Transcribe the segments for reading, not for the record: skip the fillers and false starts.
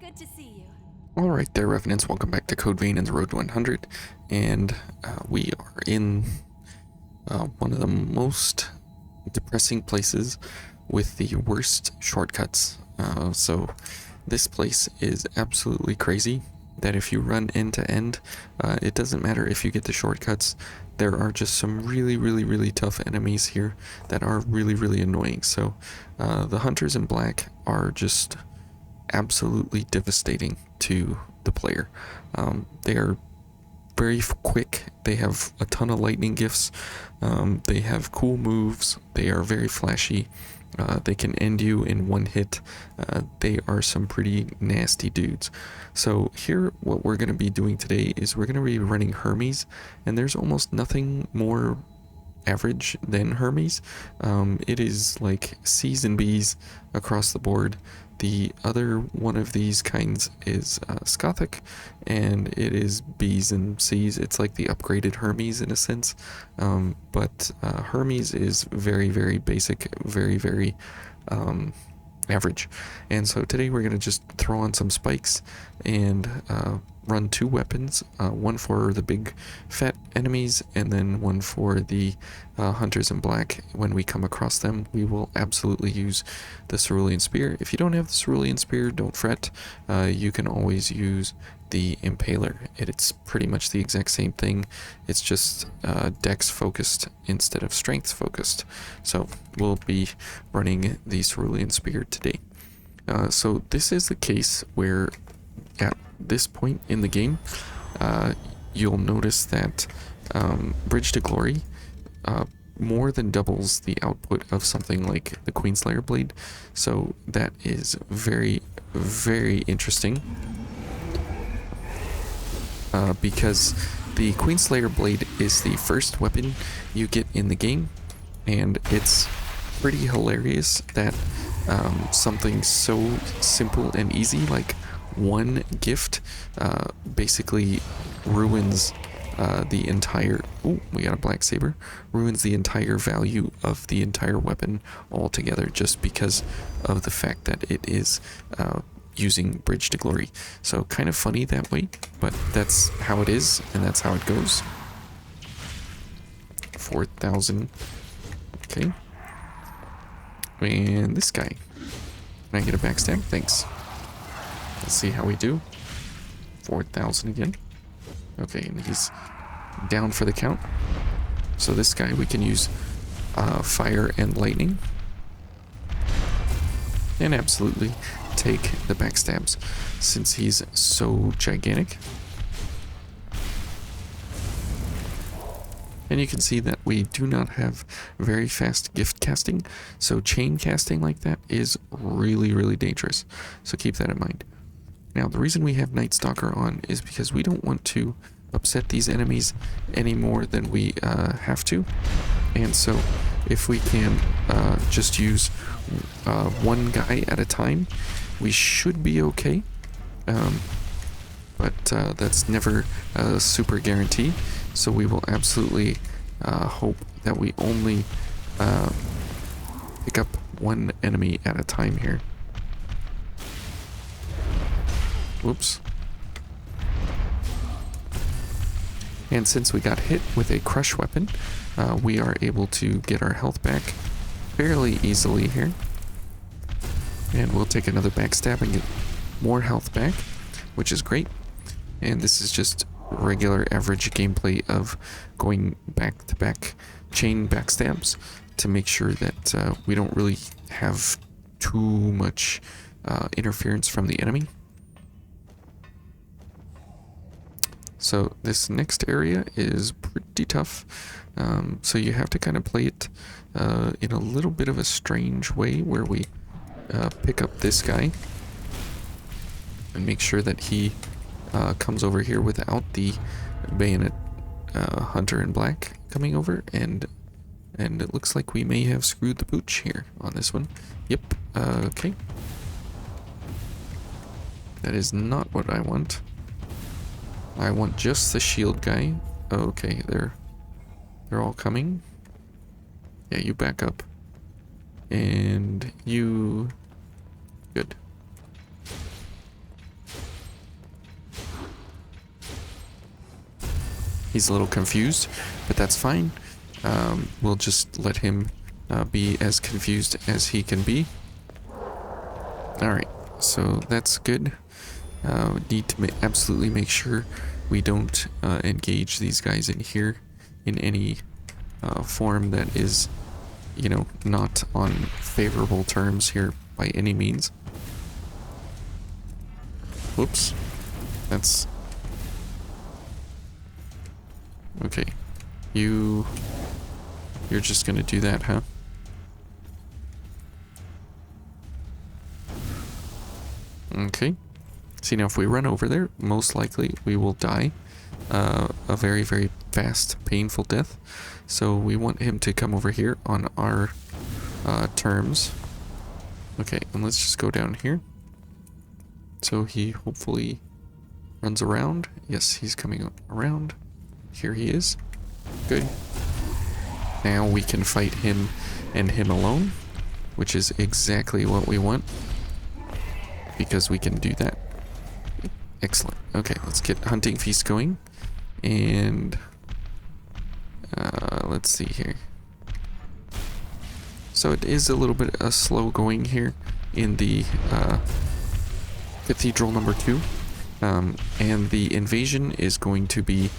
Good to see you. Alright there, Revenants, welcome back to Code Vein and the Road to 100, and we are in one of the most depressing places with the worst shortcuts. So this place is absolutely crazy, that if you run end to end, it doesn't matter if you get the shortcuts. There are just some really tough enemies here that are really annoying. So the hunters in black are just absolutely devastating to the player. They are very quick. They have a ton of lightning gifts. They have cool moves. They are very flashy. They can end you in one hit. They are some pretty nasty dudes. So here, what we're going to be doing today is we're going to be running Hermes, and there's almost nothing more average than Hermes. It is like C's and B's across the board. The other one of these kinds is Scothic, and it is B's and C's. It's like the upgraded Hermes in a sense, but Hermes is very basic, very average. And so today we're going to just throw on some spikes and run two weapons, one for the big fat enemies and then one for the hunters in black. When we come across them, we will absolutely use the Cerulean Spear. If you don't have the Cerulean Spear, don't fret. You can always use the Impaler. It's pretty much the exact same thing. It's just dex focused instead of strength focused. So we'll be running the Cerulean Spear today. So this is the case where at this point in the game, you'll notice that Bridge to Glory more than doubles the output of something like the Queenslayer Blade. So that is very interesting. Because the Queenslayer Blade is the first weapon you get in the game, and it's pretty hilarious that something so simple and easy like one gift basically ruins the entire... Oh, we got a black saber. Ruins the entire value of the entire weapon altogether just because of the fact that it is using Bridge to Glory. So kind of funny that way, but that's how it is, and that's how it goes. 4,000. Okay. And this guy. Can I get a backstab? Thanks. Let's see how we do. 4,000 again. Okay, and he's down for the count. So this guy, we can use fire and lightning. And absolutely take the backstabs since he's so gigantic. And you can see that we do not have very fast gift casting, so chain casting like that is really dangerous. So keep that in mind. Now, the reason we have Night Stalker on is because we don't want to upset these enemies any more than we have to. And so if we can just use one guy at a time, we should be okay. But that's never a super guarantee. So we will absolutely hope that we only pick up one enemy at a time here. Whoops. And since we got hit with a crush weapon, we are able to get our health back fairly easily here. And we'll take another backstab and get more health back, which is great. And this is just regular average gameplay of going back to back chain backstabs to make sure that we don't really have too much interference from the enemy. So this next area is pretty tough, so you have to kind of play it in a little bit of a strange way where we pick up this guy and make sure that he comes over here without the bayonet hunter in black coming over, and it looks like we may have screwed the pooch here on this one. Yep, okay. That is not what I want. I want just the shield guy. Okay, they're all coming. Yeah, you back up. And you... Good. He's a little confused, but that's fine. We'll just let him be as confused as he can be. Alright, so that's good. Need to absolutely make sure we don't engage these guys in here in any form that is, you know, not on favorable terms here by any means. Whoops. That's... Okay. You're just gonna do that, huh? Okay. See, now if we run over there, most likely we will die a very, very fast, painful death. So we want him to come over here on our terms. Okay, and let's just go down here. So he hopefully runs around. Yes, he's coming around. Here he is. Good. Now we can fight him and him alone, which is exactly what we want, because we can do that. Excellent. Okay, let's get Hunting Feast going. And let's see here. So it is a little bit slow going here in the Cathedral number 2. And the invasion is going to be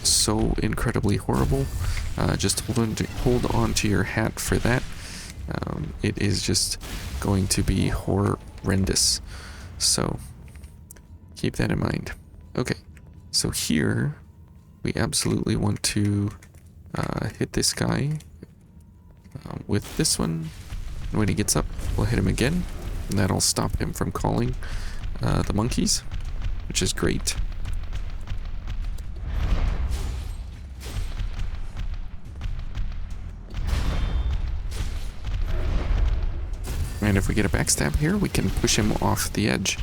so incredibly horrible. Just hold on to your hat for that. It is just going to be horrendous. So keep that in mind. Okay, so here we absolutely want to hit this guy with this one. And when he gets up, we'll hit him again, and that'll stop him from calling the monkeys, which is great. And if we get a backstab here, we can push him off the edge.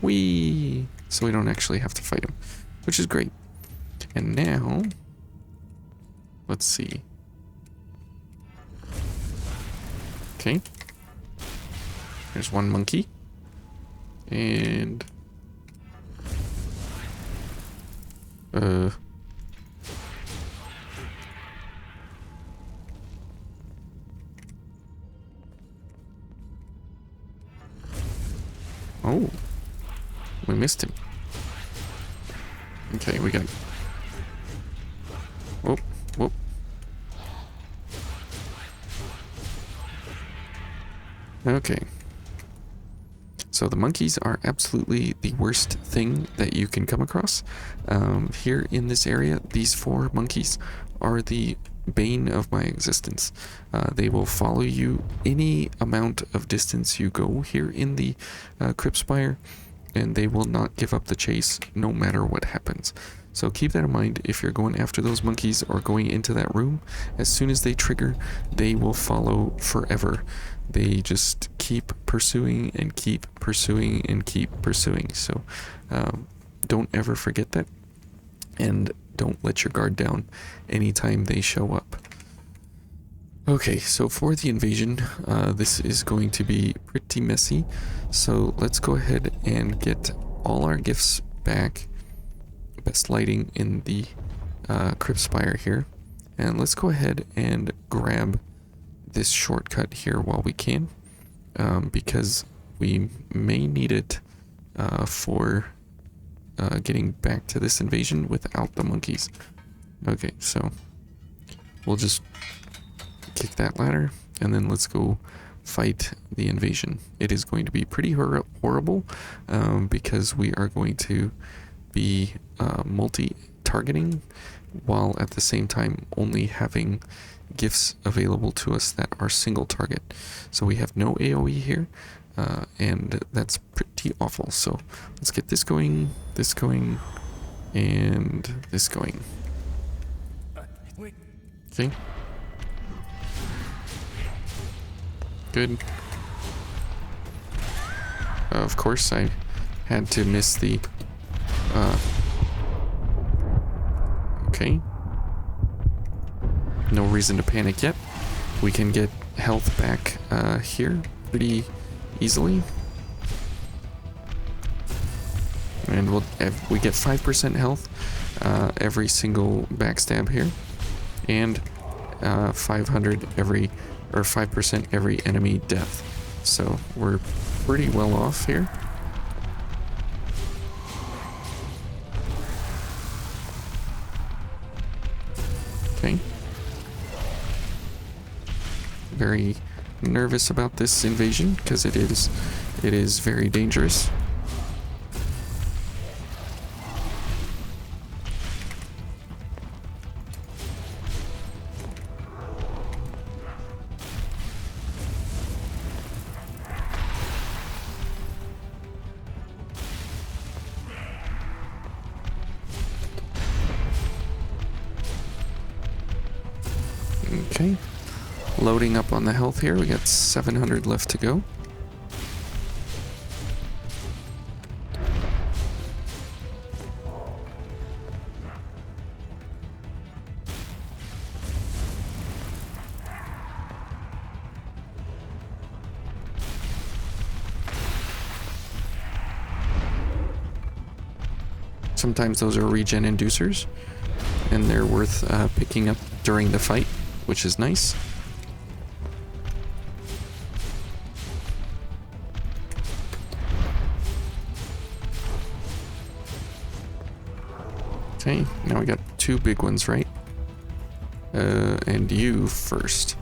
Whee! So we don't actually have to fight him, which is great. And now, let's see. Okay. There's one monkey. And... Oh. We missed him. Okay, we got... Whoop, whoop. Okay. So the monkeys are absolutely the worst thing that you can come across. Here in this area, these 4 monkeys are the bane of my existence. They will follow you any amount of distance you go here in the Crypt Spire, and they will not give up the chase no matter what happens. So keep that in mind if you're going after those monkeys or going into that room. As soon as they trigger, they will follow forever. They just keep pursuing and keep pursuing and keep pursuing. So don't ever forget that, and don't let your guard down anytime they show up. Okay, so for the invasion, this is going to be pretty messy. So let's go ahead and get all our gifts back. Best lighting in the Crypt Spire here. And let's go ahead and grab this shortcut here while we can, because we may need it for getting back to this invasion without the monkeys. Okay, so we'll just kick that ladder, and then let's go fight the invasion. It is going to be pretty horrible, because we are going to be multi-targeting, while at the same time only having gifts available to us that are single target. So we have no AoE here, and that's pretty awful. So let's get this going, and this going. Okay. Good. Of course I had to miss the okay. No reason to panic yet. We can get health back here pretty easily. And we get 5% health every single backstab here, and 500 every, or 5% every enemy death. So we're pretty well off here. Okay. Very nervous about this invasion because it is very dangerous. Okay, loading up on the health here. We got 700 left to go. Sometimes those are regen inducers, and they're worth picking up during the fight, which is nice. Okay, now we got 2 big ones, right? And you first.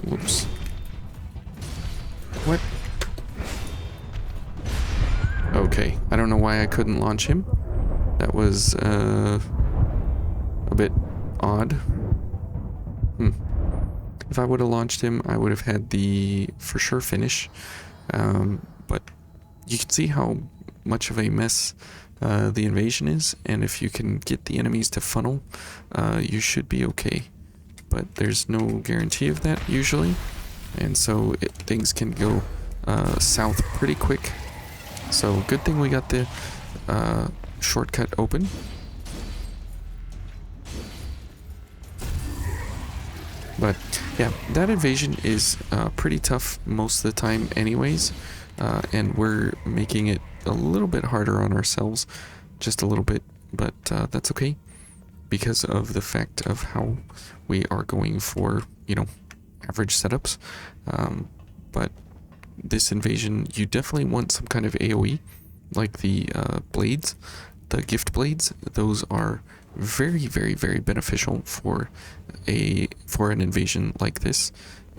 Whoops. What? Okay, I don't know why I couldn't launch him. That was a bit odd. If I would have launched him, I would have had the for sure finish. But you can see how much of a mess the invasion is, and if you can get the enemies to funnel, you should be okay. But there's no guarantee of that usually, and so things can go south pretty quick. So good thing we got the shortcut open. But yeah, that invasion is pretty tough most of the time anyways, and we're making it a little bit harder on ourselves, just a little bit, but that's okay because of the fact of how we are going for, you know, average setups. But this invasion, you definitely want some kind of AoE, like the blades, the gift blades. Those are very, very, very beneficial for an invasion like this,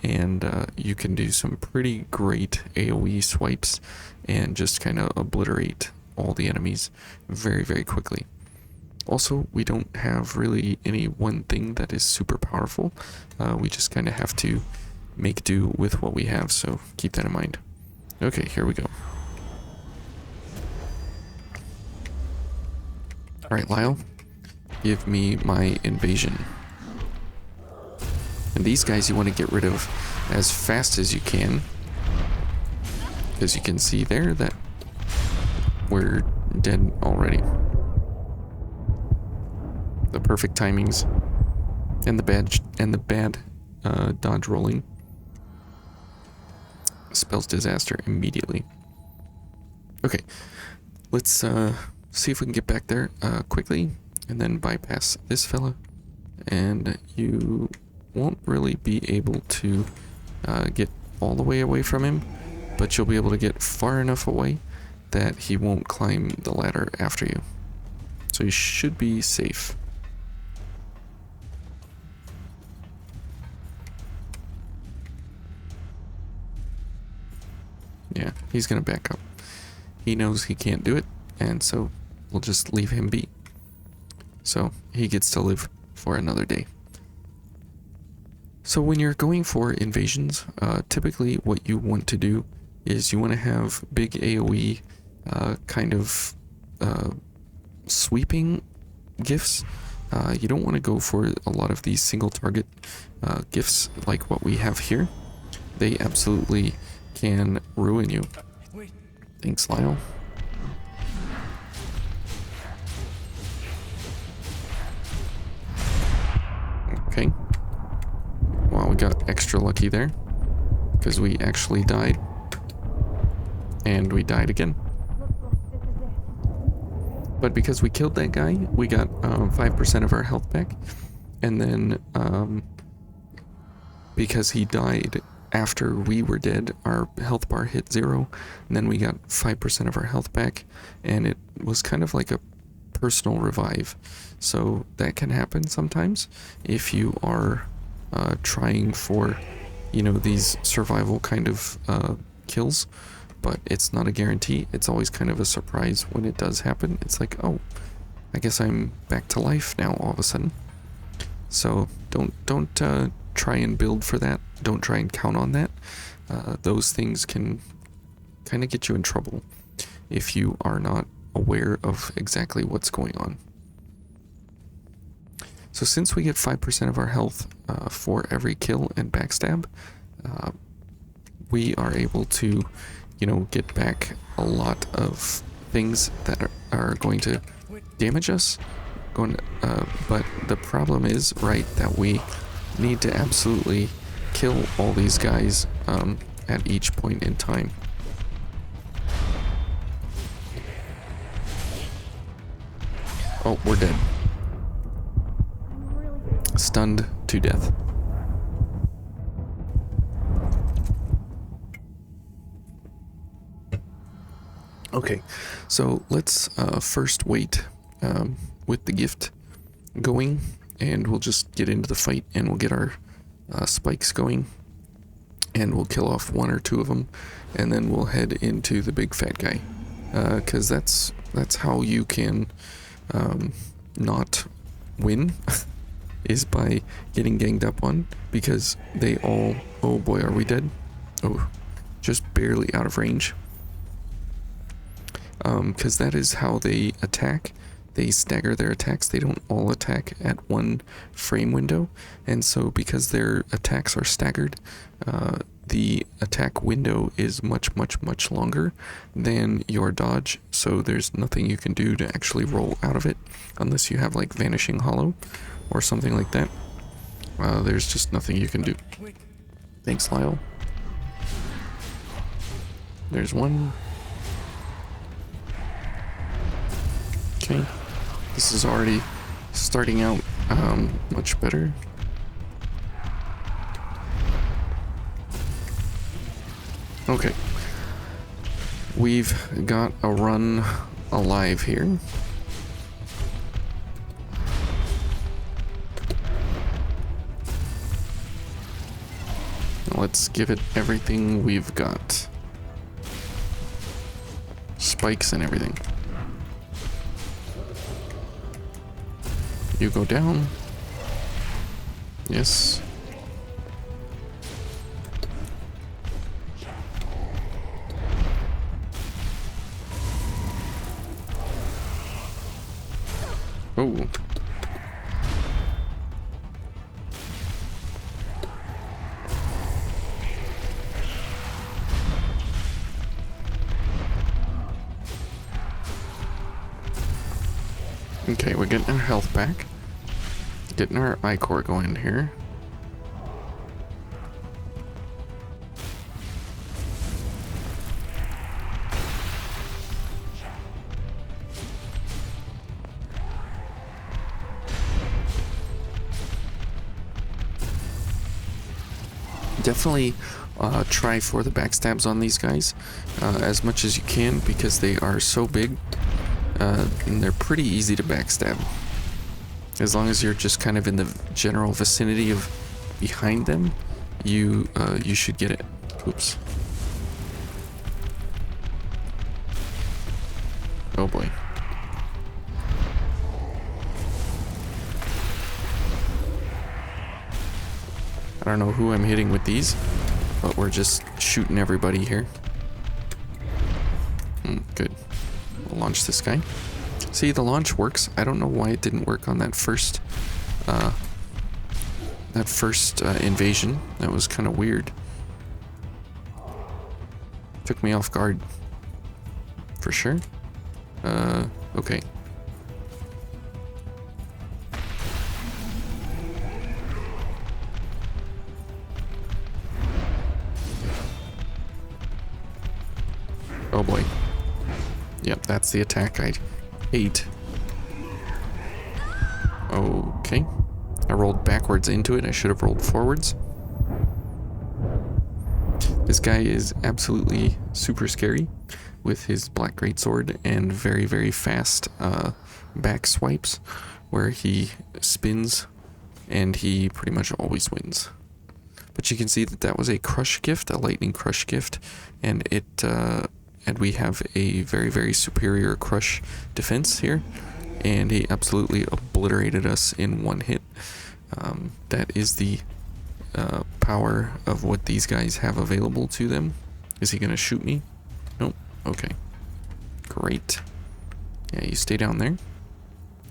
and you can do some pretty great AoE swipes and just kind of obliterate all the enemies very, very quickly. Also, we don't have really any one thing that is super powerful. We just kind of have to make do with what we have, so keep that in mind. Okay, here we go. Alright, Lyle, give me my invasion. And these guys you want to get rid of as fast as you can, because you can see there that we're dead already. The perfect timings and the bad dodge rolling spells disaster immediately. Okay, let's see if we can get back there quickly and then bypass this fella, and you won't really be able to get all the way away from him, but you'll be able to get far enough away that he won't climb the ladder after you. So you should be safe. Yeah, he's gonna back up. He knows he can't do it, and so we'll just leave him be. So he gets to live for another day. So when you're going for invasions, typically what you want to do is you want to have big AoE kind of sweeping gifts. You don't want to go for a lot of these single target gifts like what we have here. They absolutely can ruin you. Thanks, Lyle. Okay. Wow, we got extra lucky there. because we actually died. And we died again. But because we killed that guy, we got 5% of our health back. And then because he died after we were dead, our health bar hit 0. And then we got 5% of our health back. And it was kind of like a personal revive. So that can happen sometimes if you are trying for, you know, these survival kind of kills. But it's not a guarantee. It's always kind of a surprise when it does happen. It's like, oh, I guess I'm back to life now all of a sudden. So don't try and build for that. Don't try and count on that. Those things can kind of get you in trouble if you are not aware of exactly what's going on. So since we get 5% of our health for every kill and backstab, we are able to, you know, get back a lot of things that are going to damage us. But the problem is, right, that we need to absolutely kill all these guys at each point in time. Oh, we're dead. Stunned to death. Okay, so let's first wait with the gift going, and we'll just get into the fight, and we'll get our spikes going, and we'll kill off 1 or 2 of them, and then we'll head into the big fat guy, because that's how you can not win, is by getting ganged up on, because they all... Oh boy, are we dead? Oh, just barely out of range. Because that is how they attack. They stagger their attacks. They don't all attack at one frame window. And so because their attacks are staggered, the attack window is much, much, much longer than your dodge. So there's nothing you can do to actually roll out of it unless you have like Vanishing Hollow or something like that. There's just nothing you can do. Thanks, Lyle. There's one. Okay, this is already starting out much better. Okay, we've got a run alive here. Let's give it everything we've got. Spikes and everything. You go down. Yes. Oh. Okay, we're getting our health back. Getting our Ichor going here. Definitely try for the backstabs on these guys as much as you can, because they are so big and they're pretty easy to backstab. As long as you're just kind of in the general vicinity of behind them, you should get it. Oops. Oh boy. I don't know who I'm hitting with these, but we're just shooting everybody here. Good. We'll launch this guy. See, the launch works. I don't know why it didn't work on that first invasion. That was kind of weird. Took me off guard. For sure. Okay. Oh boy. Yep, that's the attack I hate. Okay. I rolled backwards into it. I should have rolled forwards. This guy is absolutely super scary with his black greatsword and very, very fast back swipes where he spins and he pretty much always wins. But you can see that that was a crush gift, a lightning crush gift, and and we have a very, very superior crush defense here, and he absolutely obliterated us in one hit. That is the power of what these guys have available to them. Is he gonna shoot me? Nope. Okay. Great. Yeah, you stay down there.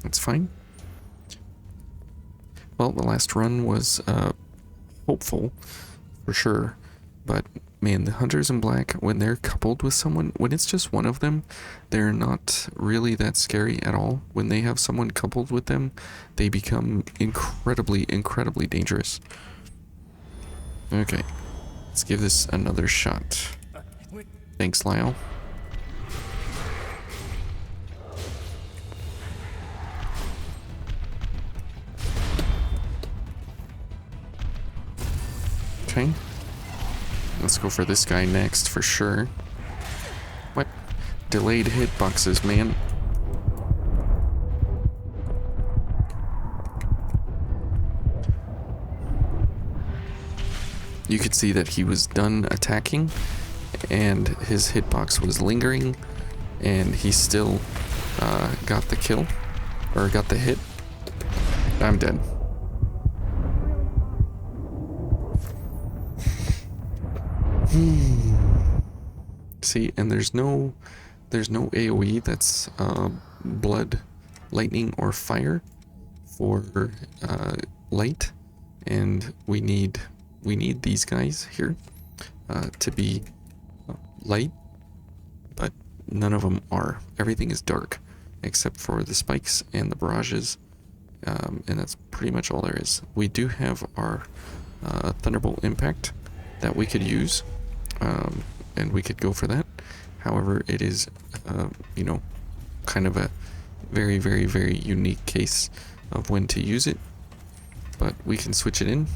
That's fine. Well, the last run was hopeful, for sure, but man, the hunters in black, when they're coupled with someone, when it's just one of them, they're not really that scary at all. When they have someone coupled with them, they become incredibly, incredibly dangerous. Okay, let's give this another shot. Thanks, Lyle. Okay. Let's go for this guy next for sure. What? Delayed hitboxes, man. You could see that he was done attacking and his hitbox was lingering and he still got the kill, or got the hit. I'm dead. See, and there's no AoE that's blood, lightning, or fire for light, and we need these guys here to be light, but none of them are. Everything is dark except for the spikes and the barrages, and that's pretty much all there is. We do have our Thunderbolt Impact that we could use, and we could go for that. However, it is, you know, kind of a very, very, very unique case of when to use it, but we can switch it in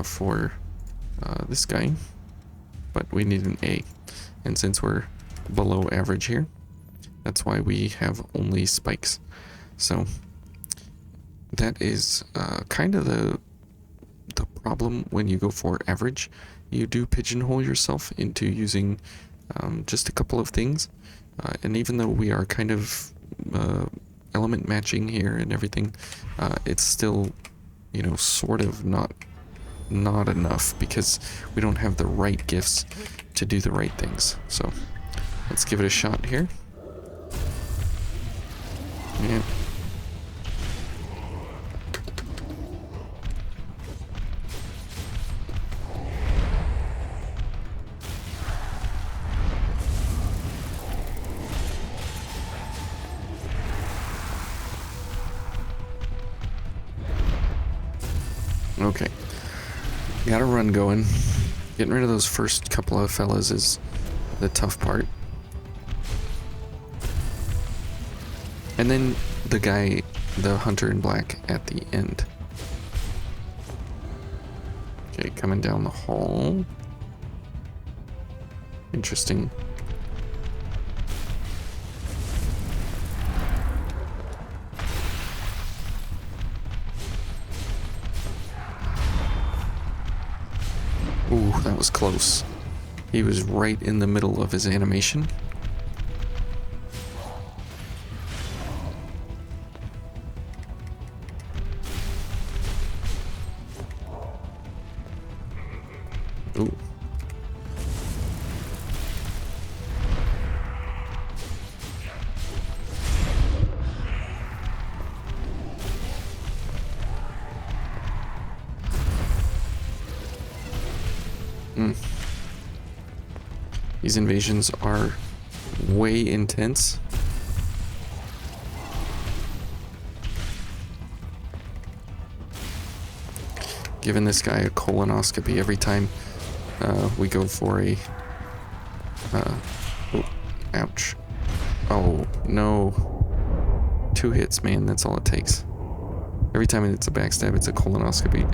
for this guy, but we need an A, and since we're below average here, that's why we have only spikes. So that is kind of the problem when you go for average. You do pigeonhole yourself into using just a couple of things, and even though we are kind of element matching here and everything, it's still, you know, sort of not enough because we don't have the right gifts to do the right things. So let's give it a shot here. Yeah. Okay. Got a run going. Getting rid of those first couple of fellas is the tough part. And then the guy, the hunter in black at the end. Okay, coming down the hall. Interesting. Ooh, that was close. He was right in the middle of his animation. Ooh. These invasions are way intense. Giving this guy a colonoscopy every time we go for a... oh, Ouch. Oh, no. 2 hits, man. That's all it takes. Every time it's a backstab, it's a colonoscopy.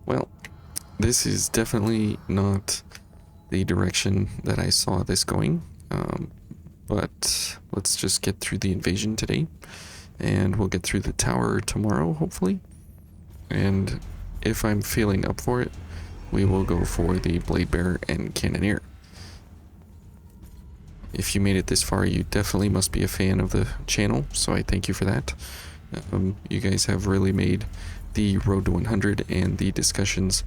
Well, this is definitely not the direction that I saw this going. But let's just get through the invasion today. And we'll get through the tower tomorrow, hopefully. And if I'm feeling up for it, we will go for the Blade Bearer and Cannoneer. If you made it this far, you definitely must be a fan of the channel, so I thank you for that. You guys have really made the Road to 100 and the discussions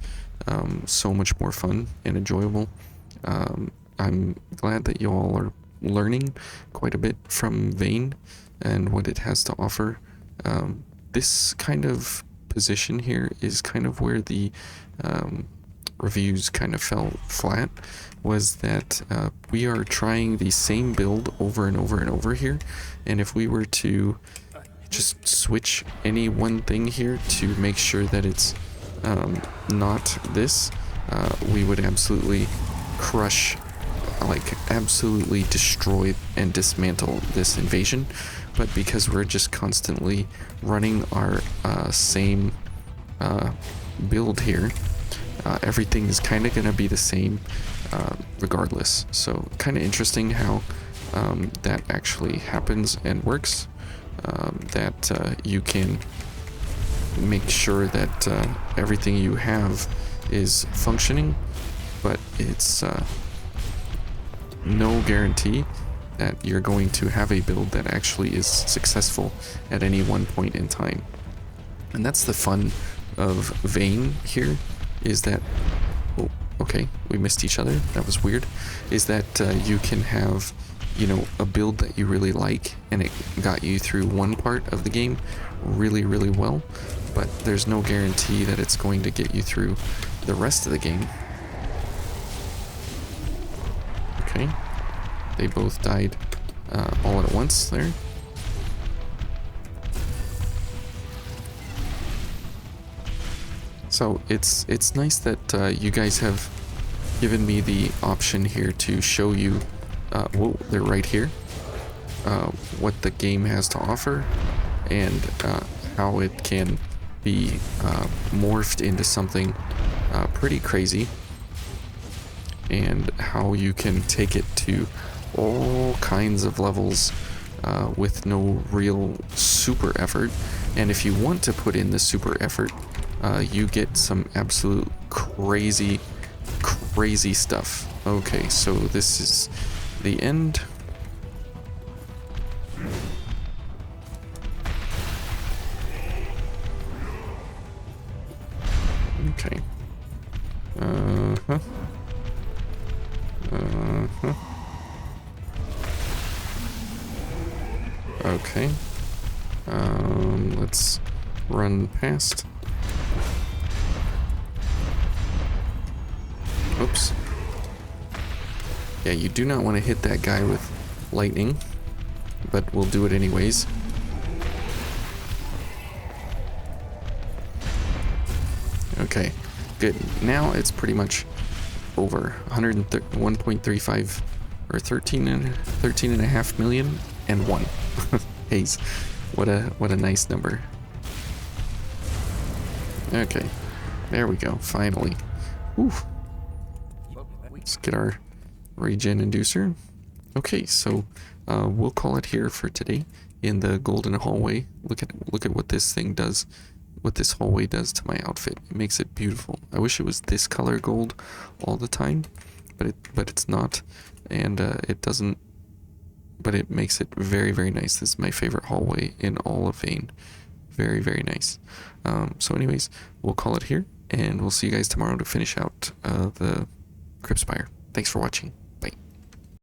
so much more fun and enjoyable. I'm glad that you all are learning quite a bit from Vayne and what it has to offer. This kind of position here is kind of where the reviews kind of fell flat, was that we are trying the same build over and over and over here, and if we were to just switch any one thing here to make sure that it's not this, we would absolutely crush, like absolutely destroy and dismantle this invasion. But because we're just constantly running our same build here, everything is kind of going to be the same regardless. So kind of interesting how that actually happens and works, that you can make sure that everything you have is functioning, but it's no guarantee that you're going to have a build that actually is successful at any one point in time. And that's the fun of Vayne here, is that, oh, okay, we missed each other, that was weird, is that you can have, you know, a build that you really like and it got you through one part of the game really, really well, but there's no guarantee that it's going to get you through the rest of the game. Okay, they both died all at once there. So it's nice that you guys have given me the option here to show you, whoa, they're right here, what the game has to offer, and how it can be morphed into something pretty crazy, and how you can take it to all kinds of levels with no real super effort. And if you want to put in the super effort, you get some absolute crazy stuff. Okay, so this is the end. Okay. Okay. Let's run past. Oops. Yeah, you do not want to hit that guy with lightning, but we'll do it anyways. Okay, good. Now it's pretty much over. 1.35 or 13.5 million and 1. Haze. What a nice number. Okay, there we go. Finally. Oof. Let's get our regen inducer. Okay, so we'll call it here for today in the golden hallway. Look at what this thing does. What this hallway does to my outfit. It makes it beautiful. I wish it was this color gold all the time, but it's not, and it doesn't. But it makes it very, very nice. This is my favorite hallway in all of Vayne. Very, very nice. So anyways, we'll call it here, and we'll see you guys tomorrow to finish out the Crypt Spire. Thanks for watching.